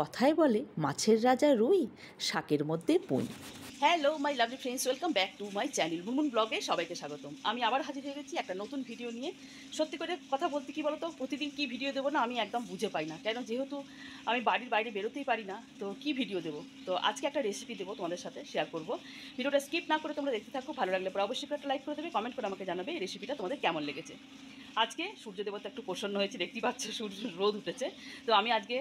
কথায় বলে মাছের রাজা রুই, শাকের মধ্যে পুঁই। Hello my lovely friends, welcome back to my channel Munmun ব্লগে সবাইকে স্বাগতম। আমি আবার হাজির হয়ে গেছি একটা নতুন ভিডিও নিয়ে। সত্যি করে কথা বলতে কী বলতো, প্রতিদিন কী ভিডিও দেবো না আমি একদম বুঝে পাই না, কেন যেহেতু আমি বাড়ির বাইরে বেরোতেই পারি না, তো কী ভিডিও দেবো। তো আজকে একটা রেসিপি দেবো, তোমাদের সাথে শেয়ার করবো। ভিডিওটা স্কিপ না করে তোমরা দেখতে থাকো, ভালো লাগলে পরে অবশ্যই একটা লাইক করে দেবে, কমেন্ট করে আমাকে জানাবে এই রেসিপিটা তোমাদের কেমন লেগেছে। আজকে সূর্য দেবতা একটু প্রসন্ন হয়েছে, দেখতেই পাচ্ছ সূর্য রোদ উঠেছে। তো আমি আজকে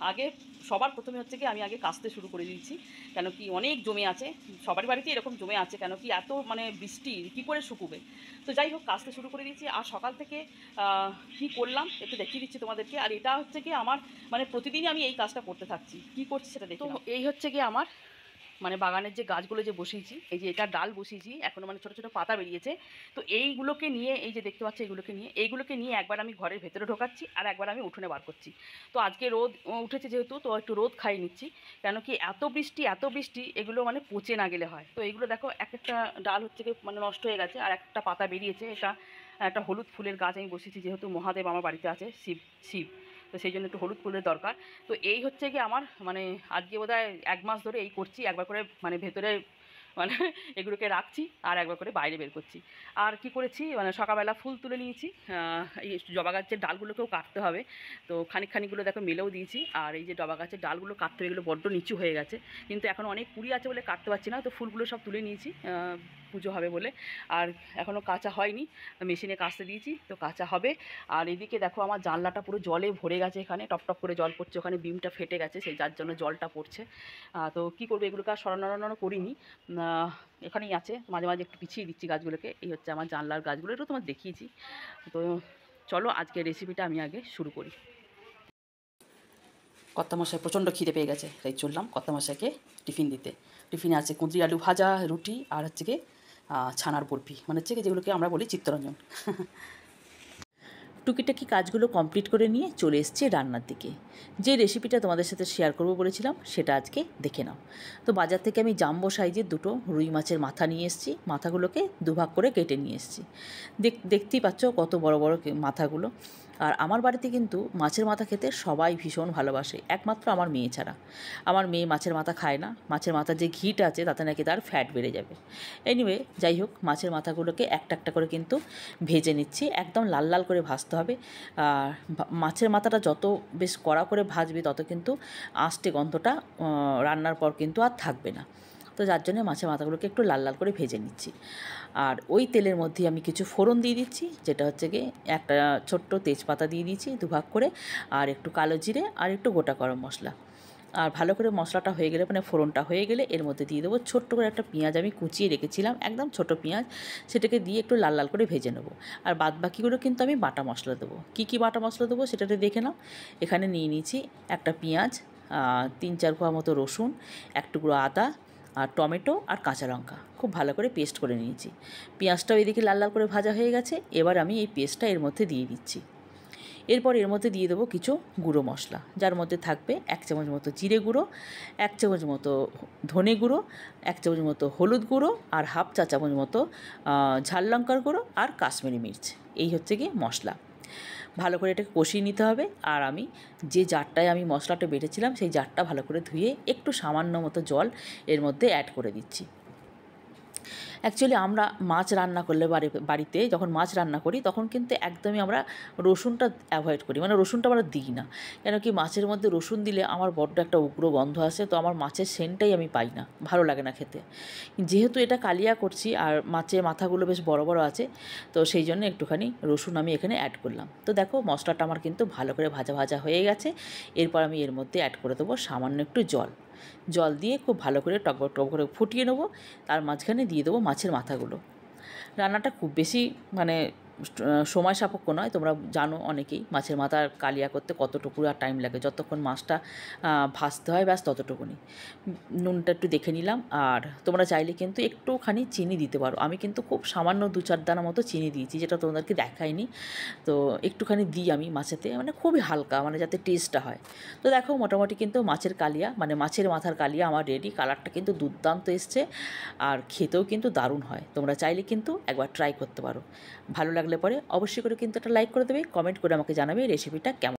আগে সবার প্রথমে হচ্ছে কি আমি আগে কাচতে শুরু করে দিয়েছি, কেন কি অনেক জমে আছে, সবার বাড়িতে এরকম জমে আছে, কেন কি এত মানে বৃষ্টি কী করে শুকুবে। তো যাই হোক, কাচতে শুরু করে দিয়েছি। আর সকাল থেকে কী করলাম একটু দেখিয়ে দিচ্ছি তোমাদেরকে। আর এটা হচ্ছে কি আমার মানে প্রতিদিনই আমি এই কাজটা করতে থাকছি, কী করছি সেটা দেখো। এই হচ্ছে কি আমার মানে বাগানের যে গাছগুলো যে বসিয়েছি, এই যে এটা ডাল বসিয়েছি, এখনও মানে ছোটো ছোটো পাতা বেরিয়েছে। তো এইগুলোকে নিয়ে, এই যে দেখতে পাচ্ছি এইগুলোকে নিয়ে একবার আমি ঘরের ভেতরে ঢোকাচ্ছি আর একবার আমি উঠোনে বার করছি। তো আজকে রোদ উঠেছে যেহেতু, তো একটু রোদ খাইয়ে নিচ্ছি, কেন কি এত বৃষ্টি এগুলো মানে পচে না গেলে হয়। তো এইগুলো দেখো, এক একটা ডাল হচ্ছে কি মানে নষ্ট হয়ে গেছে, আর একটা পাতা বেরিয়েছে। এটা একটা হলুদ ফুলের গাছ আমি বসিয়েছি, যেহেতু মহাদেব আমার বাড়িতে আছে, শিব, তো সেই জন্য একটু হলুদ ফুলের দরকার। তো এই হচ্ছে কি আমার মানে আজকে বোধহয় 1 মাস ধরে এই করছি, একবার করে মানে ভেতরে মানে এগুলোকে রাখছি আর একবার করে বাইরে বের করছি। আর কি করেছি মানে সকালবেলা ফুল তুলে নিয়েছি, এই জবা গাছের ডালগুলোকেও কাটতে হবে, তো খানিকগুলো দেখো মেলেও দিয়েছি। আর এই যে জবা গাছের ডালগুলো কাটতে হবে, এগুলো বড্ড নিচু হয়ে গেছে, কিন্তু এখন অনেক কুড়ি আছে বলে কাটতে পারছি না। তো ফুলগুলো সব তুলে নিয়েছি পুজো হবে বলে, আর এখনও কাঁচা হয়নি, মেশিনে কাচতে দিয়েছি, তো কাঁচা হবে। আর এদিকে দেখো আমার জানলাটা পুরো জলে ভরে গেছে, এখানে টপটপ করে জল পড়ছে, ওখানে বিমটা ফেটে গেছে, সেই যার জন্য জলটা পড়ছে। তো কী করবো, এগুলোকে আর সরানো করিনি, এখানেই আছে, মাঝে মাঝে একটু পিছিয়ে দিচ্ছি গাছগুলোকে। এই হচ্ছে আমার জানলার গাছগুলো, এটা তোমার দেখিয়েছি। তো চলো আজকে রেসিপিটা আমি আগে শুরু করি। কর্তামশাই প্রচণ্ড খিদে পেয়ে গেছে, তাই চললাম কর্তামশাইকে টিফিন দিতে। টিফিনে আছে কুঁদরি আলু ভাজা, রুটি, আর হচ্ছে কি ছানার বরফি, মানে হচ্ছে কি যেগুলোকে আমরা বলি চিত্তরঞ্জন। টুকিটাকি কাজগুলো কমপ্লিট করে নিয়ে চলে এসেছি রান্নার দিকে। যে রেসিপিটা তোমাদের সাথে শেয়ার করব বলেছিলাম সেটা আজকে দেখে নাও। তো বাজার থেকে আমি জাম্বো সাইজের 2টো রুই মাছের মাথা নিয়ে এসেছি, মাথাগুলোকে দুভাগ করে কেটে নিয়ে এসেছি। দেখতেই পাচ্ছ কত বড় বড় মাথাগুলো। আর আমার বাড়িতে কিন্তু মাছের মাথা খেতে সবাই ভীষণ ভালোবাসে, একমাত্র আমার মেয়ে ছাড়া। আমার মেয়ে মাছের মাথা খায় না, মাছের মাথার যে ঘিটা আছে তাতে নাকি তার ফ্যাট বেড়ে যাবে। এনিওয়ে, যাই হোক, মাছের মাথাগুলোকে একটা করে কিন্তু ভেজে নিচ্ছি, একদম লাল লাল করে ভাজতে হবে। আর মাছের মাথাটা যত বেশ কড়া করে ভাজবে তত কিন্তু আঁশটে গন্ধটা রান্নার পর কিন্তু আর থাকবে না। তো যার জন্য মাছের মাথাগুলোকে একটু লাল লাল করে ভেজে নিচ্ছি। আর ওই তেলের মধ্যে আমি কিছু ফোড়ন দিয়ে দিচ্ছি, যেটা হচ্ছে গিয়ে একটা ছোট্ট তেজপাতা দিয়ে দিচ্ছি দুভাগ করে, আর একটু কালো জিরে, আর একটু গোটা গরম মশলা। আর ভালো করে মশলাটা হয়ে গেলে, মানে ফোড়নটা হয়ে গেলে, এর মধ্যে দিয়ে দেবো ছোট্ট করে একটা পেঁয়াজ আমি কুচিয়ে রেখেছিলাম, একদম ছোট পেঁয়াজ, সেটাকে দিয়ে একটু লাল লাল করে ভেজে নেবো। আর বাদবাকিগুলো কিন্তু আমি বাটা মশলা দেবো। কী বাটা মশলা দেবো সেটাতে দেখে নাও। এখানে নিয়ে নিয়েছি একটা পেঁয়াজ, 3-4 কোয়া মতো রসুন, এক টুকরো আদা, আর টমেটো, আর কাঁচা লঙ্কা খুব ভালো করে পেস্ট করে নিয়েছি। পেঁয়াজটাও এদিকে লাল লাল করে ভাজা হয়ে গেছে, এবার আমি এই পেস্টটা এর মধ্যে দিয়ে দিচ্ছি। এরপর এর মধ্যে দিয়ে দেবো কিছু গুঁড়ো মশলা, যার মধ্যে থাকবে 1 চামচ মতো জিরে গুঁড়ো, 1 চামচ মতো ধনে গুঁড়ো, 1 চামচ মতো হলুদ গুঁড়ো, আর হাফ চা চামচ মতো ঝাল লঙ্কার গুঁড়ো, আর কাশ্মীরি মির্চ। এই হচ্ছে গিয়ে মশলা। ভালো করে এটাকে কষিয়ে নিতে হবে। আর আমি যে জারটায় আমি মশলাটা বেটেছিলাম সেই জারটা ভালো করে ধুয়ে একটু সামান্য মতো জল এর মধ্যে অ্যাড করে দিচ্ছি। অ্যাকচুয়ালি আমরা মাছ রান্না করলে বাড়িতে যখন মাছ রান্না করি তখন কিন্তু একদমই আমরা রসুনটা অ্যাভয়েড করি, মানে রসুনটা আমরা দিই না, কেন কি মাছের মধ্যে রসুন দিলে আমার বড্ড একটা উগ্র গন্ধ আসে, তো আমার মাছের সেন্টটাই আমি পাই না, ভালো লাগে না খেতে। যেহেতু এটা কালিয়া করছি আর মাছের মাথাগুলো বেশ বড় বড় আছে, তো সেই জন্য একটুখানি রসুন আমি এখানে অ্যাড করলাম। তো দেখো মশলাটা আমার কিন্তু ভালো করে ভাজা হয়ে গেছে। এরপর আমি এর মধ্যে অ্যাড করে দেবো সামান্য একটু জল দিয়ে খুব ভালো করে টক করে ফুটিয়ে নেবো। তার মাঝখানে দিয়ে দেবো মাছের মাথাগুলো। রান্নাটা খুব বেশি মানে সময় সাপেক্ষ নয়, তোমরা জানো অনেকেই মাছের মাথার কালিয়া করতে কতটুকু আর টাইম লাগে, যতক্ষণ মাছটা ভাজতে হয় ব্যাস ততটুকুনি। নুনটা একটু দেখে নিলাম। আর তোমরা চাইলে কিন্তু একটুখানি চিনি দিতে পারো, আমি কিন্তু খুব সামান্য 2-4 দানা মতো চিনি দিয়েছি, যেটা তোমাদেরকে দেখাইনি। তো একটুখানি দিই আমি মাছেতে, মানে খুবই হালকা, মানে যাতে টেস্টটা হয়। তো দেখো মোটামুটি কিন্তু মাছের কালিয়া, মানে মাছের মাথার কালিয়া আমার রেডি। কালারটা কিন্তু দুর্দান্ত এসছে, আর খেতেও কিন্তু দারুণ হয়। তোমরা চাইলে কিন্তু একবার ট্রাই করতে পারো। ভালো লাগলে পরে অবশ্যই করে কিন্তু একটা লাইক করে দেবে, কমেন্ট করে আমাকে জানাবে রেসিপিটা কেমন।